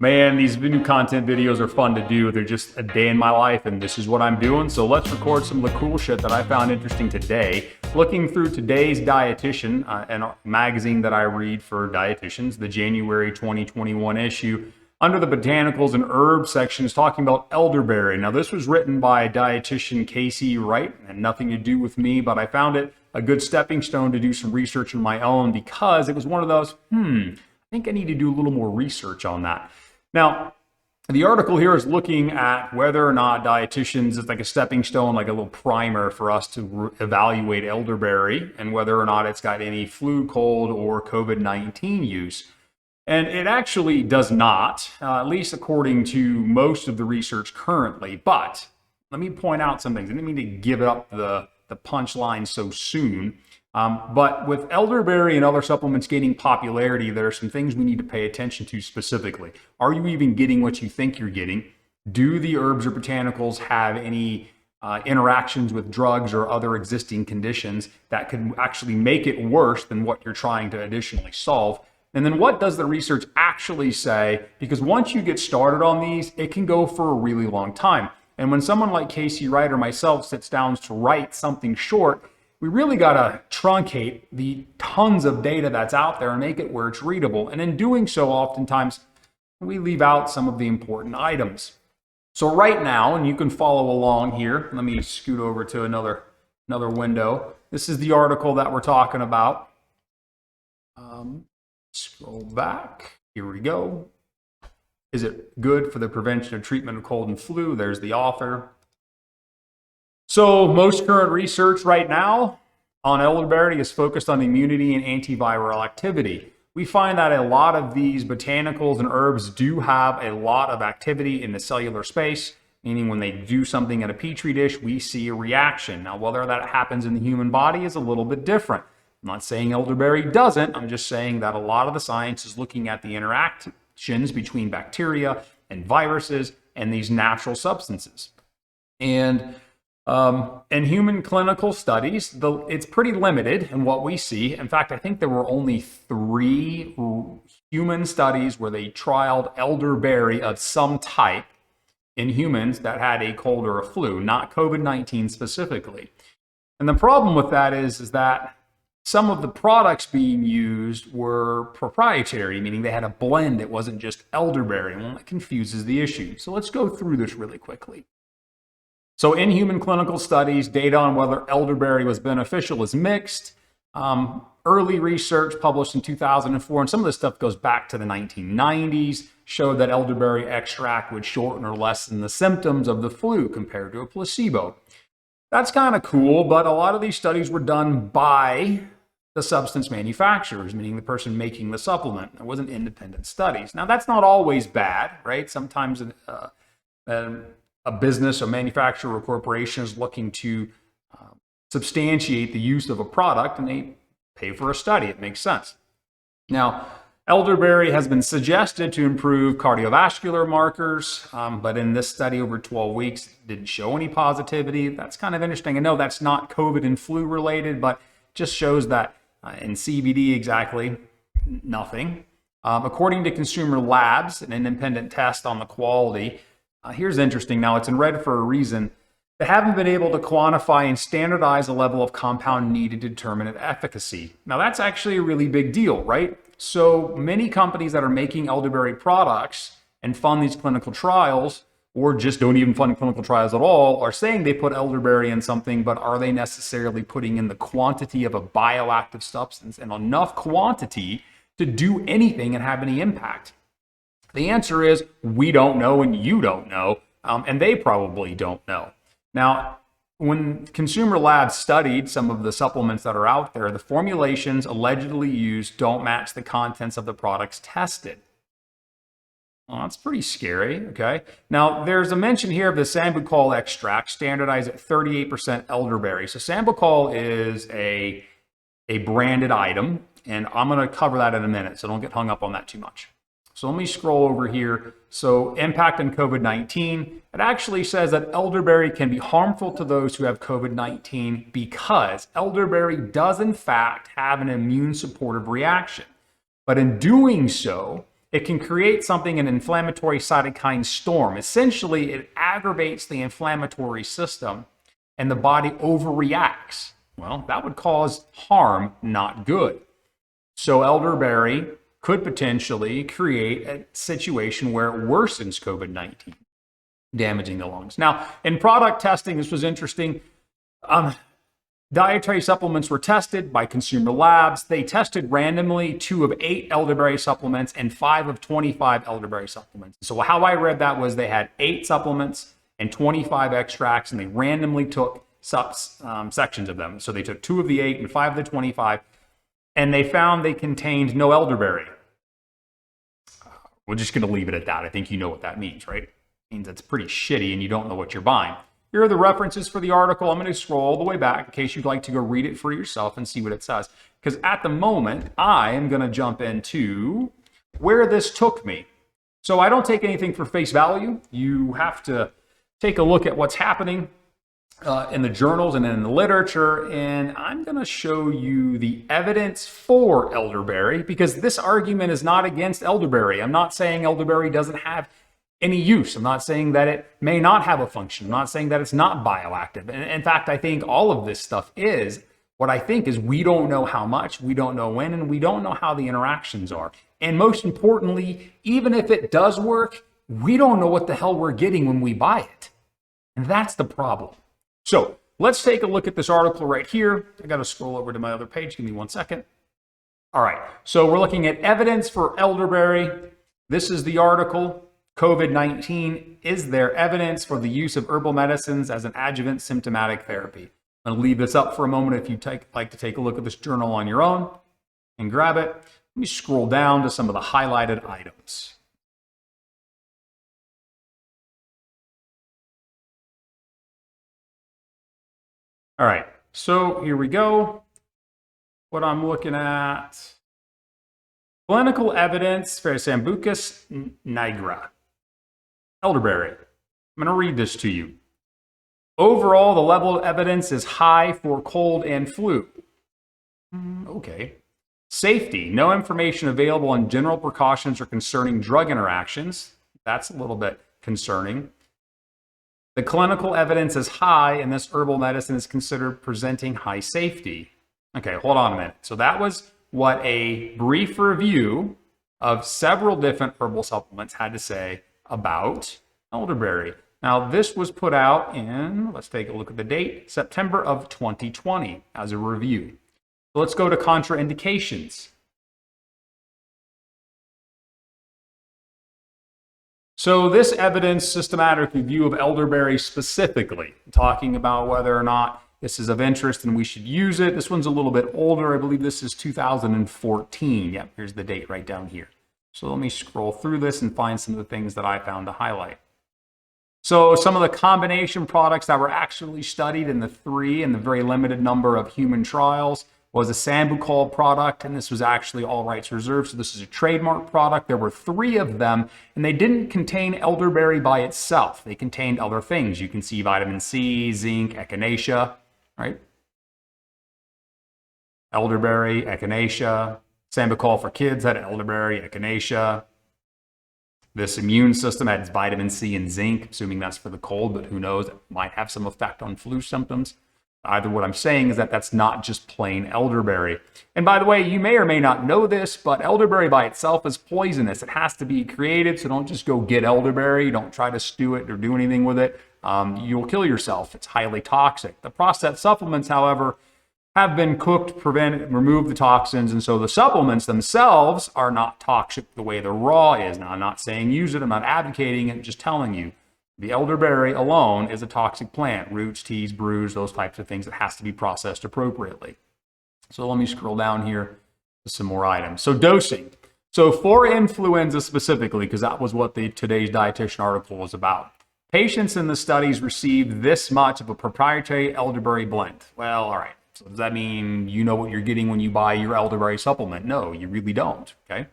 Man, these new content videos are fun to do. They're just a day in my life, and this is what I'm doing. So let's record some of the cool shit that I found interesting today. Looking through today's Dietitian, a magazine that I read for dietitians, the January 2021 issue, under the botanicals and herbs section is talking about elderberry. Now, this was written by dietitian Casey Wright, and nothing to do with me, but I found it a good stepping stone to do some research of my own because it was one of those, I think I need to do a little more research on that. Now, the article here is looking at whether or not dietitians, it's like a stepping stone, like a little primer for us to evaluate elderberry and whether or not it's got any flu, cold, or COVID-19 use. And it actually does not, at least according to most of the research currently. But let me point out some things. I didn't mean to give up the punchline so soon. But with elderberry and other supplements gaining popularity, there are some things we need to pay attention to specifically. Are you even getting what you think you're getting? Do the herbs or botanicals have any interactions with drugs or other existing conditions that could actually make it worse than what you're trying to additionally solve? And then what does the research actually say? Because once you get started on these, it can go for a really long time. And when someone like Casey Wright or myself sits down to write something short, we really got to truncate the tons of data that's out there and make it where it's readable. And in doing so, oftentimes, we leave out some of the important items. So right now, and you can follow along here, let me scoot over to another window. This is the article that we're talking about. Scroll back. Here we go. Is it good for the prevention of treatment of cold and flu? There's the author. So most current research right now on elderberry is focused on immunity and antiviral activity. We find that a lot of these botanicals and herbs do have a lot of activity in the cellular space, meaning when they do something in a petri dish, we see a reaction. Now, whether that happens in the human body is a little bit different. I'm not saying elderberry doesn't. I'm just saying that a lot of the science is looking at the interactions between bacteria and viruses and these natural substances. And in human clinical studies, it's pretty limited in what we see. In fact, I think there were only 3 human studies where they trialed elderberry of some type in humans that had a cold or a flu, not COVID-19 specifically. And the problem with that is that some of the products being used were proprietary, meaning they had a blend. It wasn't just elderberry. Well, that confuses the issue. So let's go through this really quickly. So in human clinical studies, data on whether elderberry was beneficial is mixed. Early research published in 2004, and some of this stuff goes back to the 1990s, showed that elderberry extract would shorten or lessen the symptoms of the flu compared to a placebo. That's kind of cool, but a lot of these studies were done by the substance manufacturers, meaning the person making the supplement. It wasn't independent studies. Now, that's not always bad, right? Sometimes a business, a manufacturer, or corporation is looking to substantiate the use of a product, and they pay for a study. It makes sense. Now, elderberry has been suggested to improve cardiovascular markers, but in this study over 12 weeks, it didn't show any positivity. That's kind of interesting. I know that's not COVID and flu related, but just shows that in CBD exactly nothing. According to Consumer Labs, an independent test on the quality, here's interesting. Now, it's in red for a reason. They haven't been able to quantify and standardize the level of compound needed to determine its efficacy. Now, that's actually a really big deal, right? So many companies that are making elderberry products and fund these clinical trials, or just don't even fund clinical trials at all, are saying they put elderberry in something, but are they necessarily putting in the quantity of a bioactive substance and enough quantity to do anything and have any impact? The answer is we don't know and you don't know, and they probably don't know. Now, when Consumer Labs studied some of the supplements that are out there, the formulations allegedly used don't match the contents of the products tested. Well, that's pretty scary, okay? Now, there's a mention here of the sambucol extract, standardized at 38% elderberry. So sambucol is a branded item, and I'm going to cover that in a minute, so don't get hung up on that too much. So let me scroll over here. So impact on COVID-19. It actually says that elderberry can be harmful to those who have COVID-19 because elderberry does in fact have an immune supportive reaction. But in doing so, it can create something, an inflammatory cytokine storm. Essentially, it aggravates the inflammatory system and the body overreacts. Well, that would cause harm, not good. So elderberry could potentially create a situation where it worsens COVID-19, damaging the lungs. Now, in product testing, this was interesting. Dietary supplements were tested by consumer labs. They tested randomly 2 of 8 elderberry supplements and 5 of 25 elderberry supplements. So how I read that was they had 8 supplements and 25 extracts, and they randomly took sections of them. So they took 2 of the 8 and 5 of the 25, and they found they contained no elderberry. We're just going to leave it at that. I think you know what that means, right? It means it's pretty shitty and you don't know what you're buying. Here are the references for the article. I'm going to scroll all the way back in case you'd like to go read it for yourself and see what it says. Because at the moment, I am going to jump into where this took me. So I don't take anything for face value. You have to take a look at what's happening in the journals and in the literature. And I'm going to show you the evidence for elderberry, because this argument is not against elderberry. I'm not saying elderberry doesn't have any use. I'm not saying that it may not have a function. I'm not saying that it's not bioactive. And in fact, I think all of this stuff is. What I think is we don't know how much, we don't know when, and we don't know how the interactions are. And most importantly, even if it does work, we don't know what the hell we're getting when we buy it. And that's the problem. So let's take a look at this article right here. I got to scroll over to my other page. Give me 1 second. All right. So we're looking at evidence for elderberry. This is the article. COVID-19, is there evidence for the use of herbal medicines as an adjuvant symptomatic therapy? I'm going to leave this up for a moment if you'd like to take a look at this journal on your own and grab it. Let me scroll down to some of the highlighted items. All right, so here we go. What I'm looking at, clinical evidence for Sambucus nigra. Elderberry. I'm going to read this to you. Overall, the level of evidence is high for cold and flu. Okay. Safety. No information available on general precautions or concerning drug interactions. That's a little bit concerning. The clinical evidence is high, and this herbal medicine is considered presenting high safety. Okay, hold on a minute. So that was what a brief review of several different herbal supplements had to say about elderberry. Now, this was put out in, let's take a look at the date, September of 2020 as a review. So let's go to contraindications. So this evidence systematic review of elderberry specifically, talking about whether or not this is of interest and we should use it. This one's a little bit older. I believe this is 2014. Yep, here's the date right down here. So let me scroll through this and find some of the things that I found to highlight. So some of the combination products that were actually studied in the very limited number of human trials was a Sambucol product, and this was actually all rights reserved. So this is a trademark product. There were 3 of them, and they didn't contain elderberry by itself. They contained other things. You can see vitamin C, zinc, echinacea, right? Elderberry, echinacea. Sambucol for kids had elderberry, echinacea. This immune system had vitamin C and zinc, assuming that's for the cold, but who knows, it might have some effect on flu symptoms. Either what I'm saying is that that's not just plain elderberry. And by the way, you may or may not know this, but elderberry by itself is poisonous. It has to be created, so don't just go get elderberry. Don't try to stew it or do anything with it. You'll kill yourself. It's highly toxic. The processed supplements, however, have been cooked, remove the toxins, and so the supplements themselves are not toxic the way the raw is. Now, I'm not saying use it, I'm not advocating it, just telling you. The elderberry alone is a toxic plant. Roots, teas, brews, those types of things. It has to be processed appropriately. So let me scroll down here to some more items. So dosing. So for influenza specifically, because that was what today's Dietitian article was about, patients in the studies received this much of a proprietary elderberry blend. Well, all right. So does that mean you know what you're getting when you buy your elderberry supplement? No, you really don't, okay?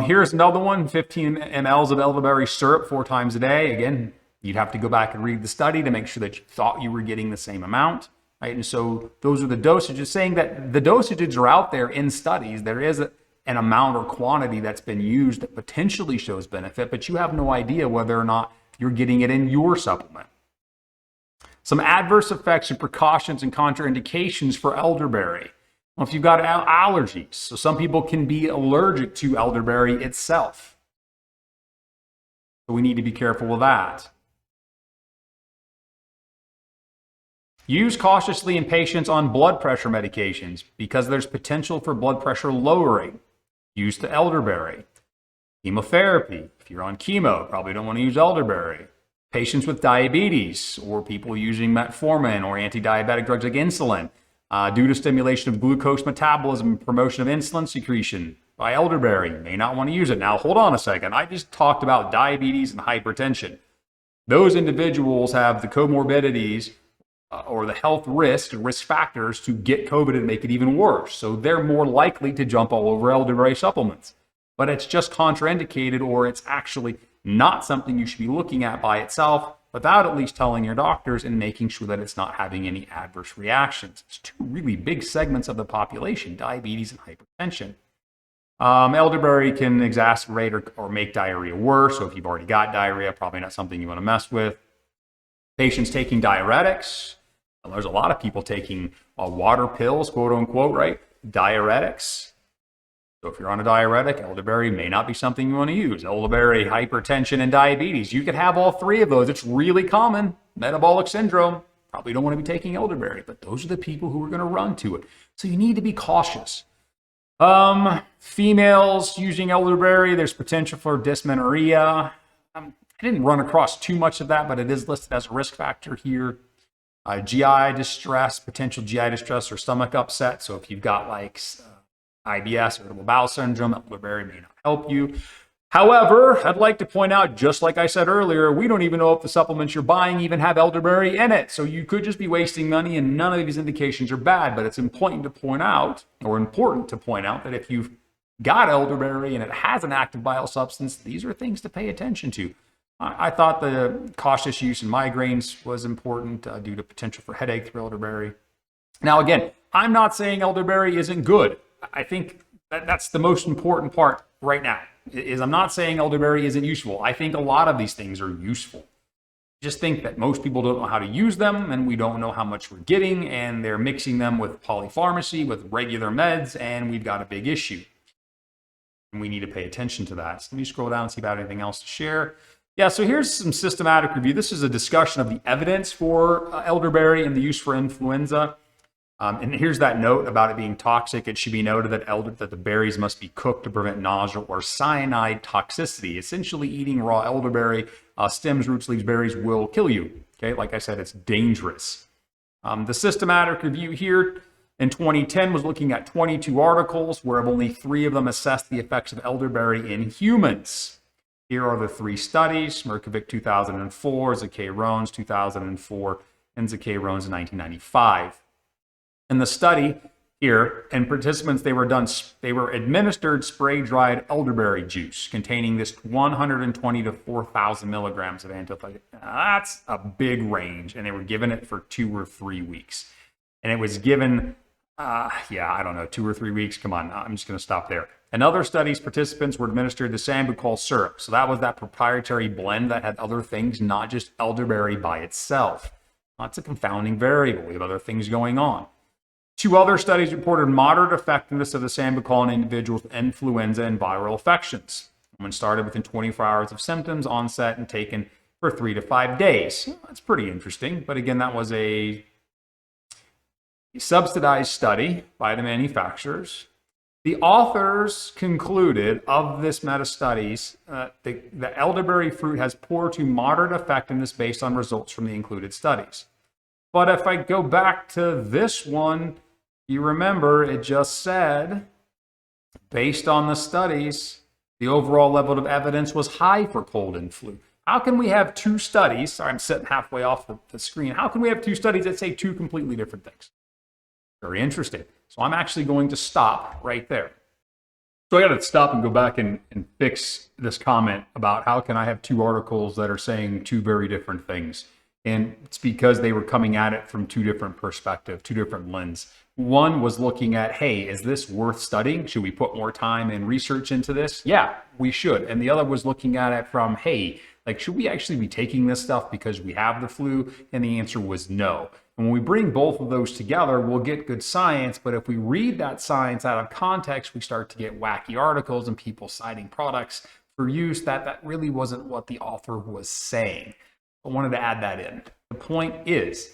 Here's another one, 15 mLs of elderberry syrup 4 times a day. Again, you'd have to go back and read the study to make sure that you thought you were getting the same amount, right? And so those are the dosages, saying that the dosages are out there in studies. There is an amount or quantity that's been used that potentially shows benefit, but you have no idea whether or not you're getting it in your supplement. Some adverse effects and precautions and contraindications for elderberry. Well, if you've got allergies, so some people can be allergic to elderberry itself. So we need to be careful with that. Use cautiously in patients on blood pressure medications because there's potential for blood pressure lowering. Use the elderberry. Chemotherapy. If you're on chemo, probably don't want to use elderberry. Patients with diabetes or people using metformin or anti-diabetic drugs like insulin due to stimulation of glucose metabolism and promotion of insulin secretion by elderberry. May not want to use it. Now, hold on a second. I just talked about diabetes and hypertension. Those individuals have the comorbidities or the health risk factors to get COVID and make it even worse. So they're more likely to jump all over elderberry supplements. But it's just contraindicated, or it's actually not something you should be looking at by itself without at least telling your doctors and making sure that it's not having any adverse reactions. It's two really big segments of the population, diabetes and hypertension. Elderberry can exacerbate or make diarrhea worse. So if you've already got diarrhea, probably not something you want to mess with. Patients taking diuretics. There's a lot of people taking water pills, quote unquote, right? Diuretics. So if you're on a diuretic, elderberry may not be something you want to use. Elderberry, hypertension, and diabetes. You could have all three of those. It's really common. Metabolic syndrome. Probably don't want to be taking elderberry, but those are the people who are going to run to it. So you need to be cautious. Females using elderberry, there's potential for dysmenorrhea. I didn't run across too much of that, but it is listed as a risk factor here. GI distress, potential GI distress or stomach upset. So if you've got like IBS, irritable bowel syndrome, elderberry may not help you. However, I'd like to point out, just like I said earlier, we don't even know if the supplements you're buying even have elderberry in it. So you could just be wasting money, and none of these indications are bad. But it's important to point out that if you've got elderberry and it has an active biosubstance, these are things to pay attention to. I thought the cautious use in migraines was important due to potential for headache through elderberry. Now, again, I'm not saying elderberry isn't good. I think that's the most important part right now, is I'm not saying elderberry isn't useful. I think a lot of these things are useful. Just think that most people don't know how to use them, and we don't know how much we're getting, and they're mixing them with polypharmacy, with regular meds, and we've got a big issue. And we need to pay attention to that. So let me scroll down and see about anything else to share. Yeah, so here's some systematic review. This is a discussion of the evidence for elderberry and the use for influenza. And here's that note about it being toxic. It should be noted that the berries must be cooked to prevent nausea or cyanide toxicity. Essentially, eating raw elderberry, stems, roots, leaves, berries will kill you. Okay, like I said, it's dangerous. The systematic review here in 2010 was looking at 22 articles, where only 3 of them assessed the effects of elderberry in humans. Here are the 3 studies: Merkovic 2004, Zakay-Rones 2004, and Zakay-Rones in 1995. In the study here, and participants, they were administered spray-dried elderberry juice containing this 120 to 4,000 milligrams of antioxidant. That's a big range, and they were given it for 2 or 3 weeks. And it was given, 2 or 3 weeks. Come on, I'm just going to stop there. In other studies, participants were administered the sambucol syrup. So that was that proprietary blend that had other things, not just elderberry by itself. That's a confounding variable. We have other things going on. 2 other studies reported moderate effectiveness of the sambucol in individuals with influenza and viral infections. One started within 24 hours of symptoms onset and taken for 3 to 5 days. That's pretty interesting. But again, that was a subsidized study by the manufacturers. The authors concluded of this meta-studies the elderberry fruit has poor to moderate effectiveness based on results from the included studies. But if I go back to this one, you remember it just said, based on the studies, the overall level of evidence was high for cold and flu. How can we have 2 studies? Sorry, I'm sitting halfway off the screen. How can we have 2 studies that say 2 completely different things? Very interesting. So I'm actually going to stop right there. So I got to stop and go back and fix this comment about how can I have 2 articles that are saying 2 very different things. And it's because they were coming at it from two different perspectives, two different lenses. One was looking at, hey, is this worth studying? Should we put more time and research into this? Yeah, we should. And the other was looking at it from, hey, like, should we actually be taking this stuff because we have the flu? And the answer was no. And when we bring both of those together, we'll get good science. But if we read that science out of context, we start to get wacky articles and people citing products for use that really wasn't what the author was saying. I wanted to add that in. The point is,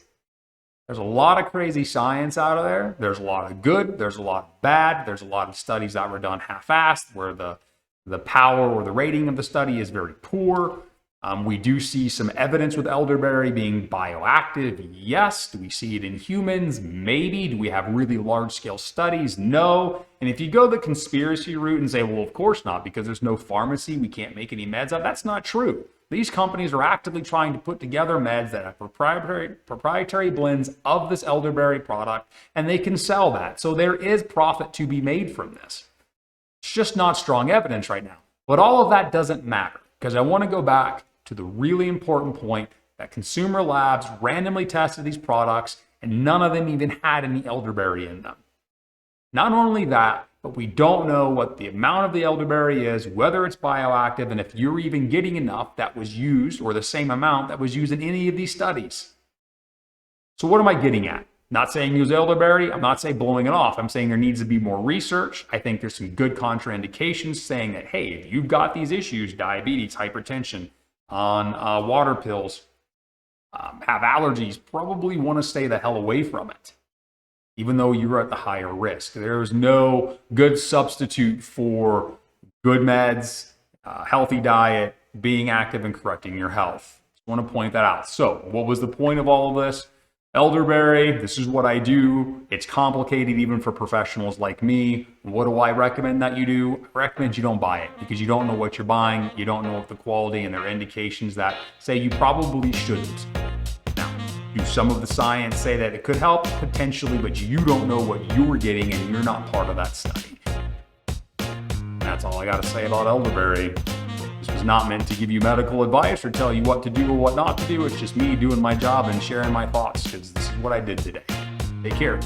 there's a lot of crazy science out of there. There's a lot of good. There's a lot of bad. There's a lot of studies that were done half-assed where the power or the rating of the study is very poor. We do see some evidence with elderberry being bioactive. Yes. Do we see it in humans? Maybe. Do we have really large-scale studies? No. And if you go the conspiracy route and say, well, of course not, because there's no pharmacy, we can't make any meds up, that's not true. These companies are actively trying to put together meds that have proprietary blends of this elderberry product, and they can sell that. So there is profit to be made from this. It's just not strong evidence right now. But all of that doesn't matter, because I want to go back to the really important point that consumer labs randomly tested these products, and none of them even had any elderberry in them. Not only that, but we don't know what the amount of the elderberry is, whether it's bioactive, and if you're even getting enough that was used, or the same amount that was used in any of these studies. So what am I getting at? Not saying use elderberry. I'm not saying blowing it off. I'm saying there needs to be more research. I think there's some good contraindications saying that, hey, if you've got these issues, diabetes, hypertension, on water pills, have allergies, probably want to stay the hell away from it, even though you're at the higher risk. There's no good substitute for good meds, healthy diet, being active and correcting your health. Just want to point that out. So what was the point of all of this? Elderberry, this is what I do. It's complicated even for professionals like me. What do I recommend that you do? I recommend you don't buy it because you don't know what you're buying. You don't know the quality, and there are indications that say you probably shouldn't. Now, do some of the science say that it could help? Potentially, but you don't know what you're getting and you're not part of that study. That's all I got to say about elderberry. This was not meant to give you medical advice or tell you what to do or what not to do. It's just me doing my job and sharing my thoughts because this is what I did today. Take care.